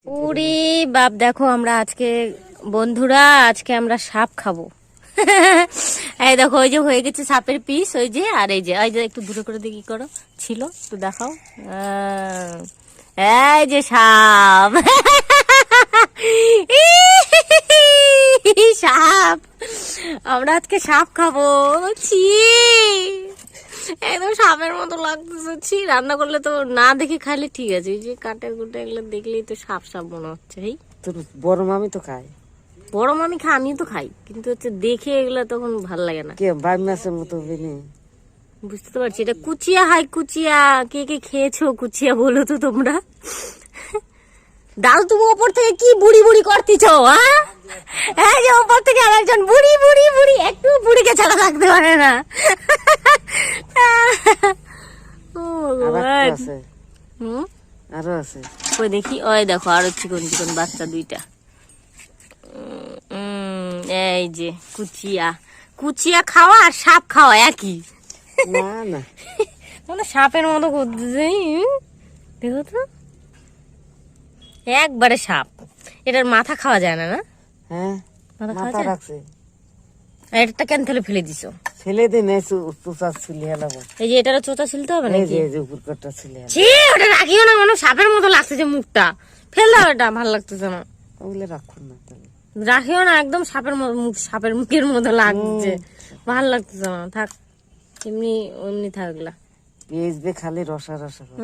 ওরে বাপ, দেখো আমরা আজকে বন্ধুরা আজকে আমরা সাপ খাবো। এই দেখো, ওই যে হয়ে গেছে সাপের পিস, ওই যে আর এই যে একটু দূরে করে দিয়ে কি করো ছিল একটু দেখাও। এই যে সাপ। সাপ, আমরা আজকে সাপ খাবো। ছি, একদম সাপের মতো লাগতেছে। ছি, রান্না করলে তো না দেখে খাইলে ঠিক আছে, এই যে কাটা কুটা এগুলো দেখলেই তো সাপ সাপ মনে হচ্ছে। এই তোর বড় মামি তো খায়। বড় মামি খায়, আমিও তো খাই, কিন্তু হচ্ছে দেখে এগুলো তখন ভাল লাগে না। কে বাই মাছের মতো বিনি বুঝতে তো পারছি এটা কুচিয়া। হাই কুচিয়া, কে কে খেয়েছো কুচিয়া বলো তো তোমরা। ডাল, তুমি ওপর থেকে কি বুড়ি বুড়ি করতেছো? হ্যাঁ, যে ওপর থেকে আরেকজন বুড়ি বুড়ি বুড়ি, একটু বুড়িকে ছাড়া থাকতে পারে না। আরো আছে, ওই দেখি, ওই দেখো আরো চিকন চিকন বাচ্চা দুইটা। এই যে কুচিয়া, কুচিয়া খাওয়া আর সাপ খাওয়া একই। না না, মানে সাপের মতো করতেছে। দেখো তো, একবারে সাপ। এটার মাথা খাওয়া যায় না? না, হ্যাঁ মাথা রাখছে। এটা কেন তাহলে ফেলে দিছো? ফেলে দে না, চোচা ছিলে হেলাবো। এই যে এটারও চোচা ছিলতে হবে এই নাকি? যে উপর কটা ছিলে। ছি, ওটা রাখিও না, মানে সাপের মতো লাগতেছে মুখটা। ফেল দাও, এটা ভালো লাগতেছে না। ওগুলো রাখুন না তাহলে। রাখিও না, একদম সাপের মতো মুখ, সাপের মুখের মতো লাগছে, ভালো লাগতেছে না। থাক, এমনি এমনি থাকলা। পেঁয়াজ দিয়ে খালি রসা রসা করে।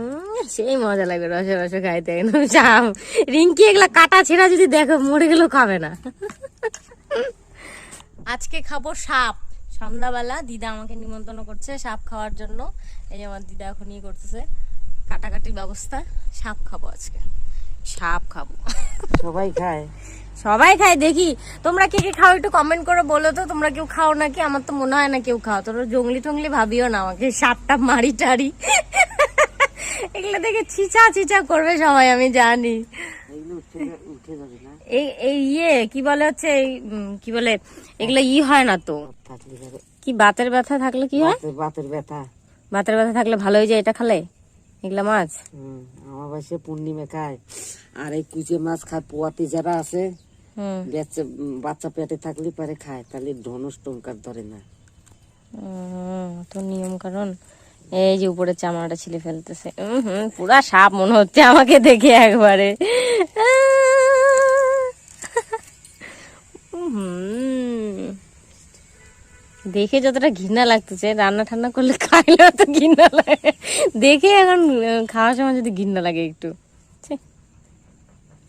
সেই মজা লাগবে রসে রসে খাইতে, একদম সাপ। রিঙ্কি এগুলা কাটা ছেঁড়া যদি দেখো মরে গেলেও খাবে না। আজকে খাবো সাপ। সন্ধ্যাবেলা দিদা আমাকে নিমন্ত্রণ করছে সাপ খাওয়ার জন্য। এই যে আমার দিদা এখন ইয়ে করতেছে, কাটাকাটির ব্যবস্থা। সাপ খাবো আজকে, সাপ খাবো। সবাই খায়, সবাই খায়। দেখি তোমরা কে কে খাও, একটু কমেন্ট করে বলো তো, তোমরা কেউ খাও নাকি? আমার তো মনে হয় না কেউ খাও। তোমরা জঙ্গলি টঙ্গলি ভাবিও না আমাকে, সাপটা মারি টারি এগুলো দেখে চিচা চিচা করবে সবাই, আমি জানি। উঠে যাবে না। এই ইয়ে কি বলে হচ্ছে, কি বলে এগুলো হয় না তো। কি বাতের ব্যথা থাকলে কি হয়? বাতের ব্যথা, বাতের ব্যথা থাকলে ভালো হয়ে যায় এটা খালে, এগুলা মাছ। আমার বাসে পূর্ণিমা খায়। আর এই কুচে মাছ খায় পোয়াতি যারা আছে, বাচ্চা পেটে থাকলে পারে খায়, তাহলে ধনুষ টঙ্কার ধরে না। তো নিয়ম কারণ। এই যে উপরে চামড়াটা ছিলে ফেলতেছে। পুরা সাপ মনে হচ্ছে আমাকে দেখে একবারে। দেখে যতটা ঘৃণা লাগতেছে, রান্না ঠান্না করলে খাইলে তো ঘৃণা লাগে। দেখে এখন খাওয়ার সময় যদি ঘৃণা লাগে একটু।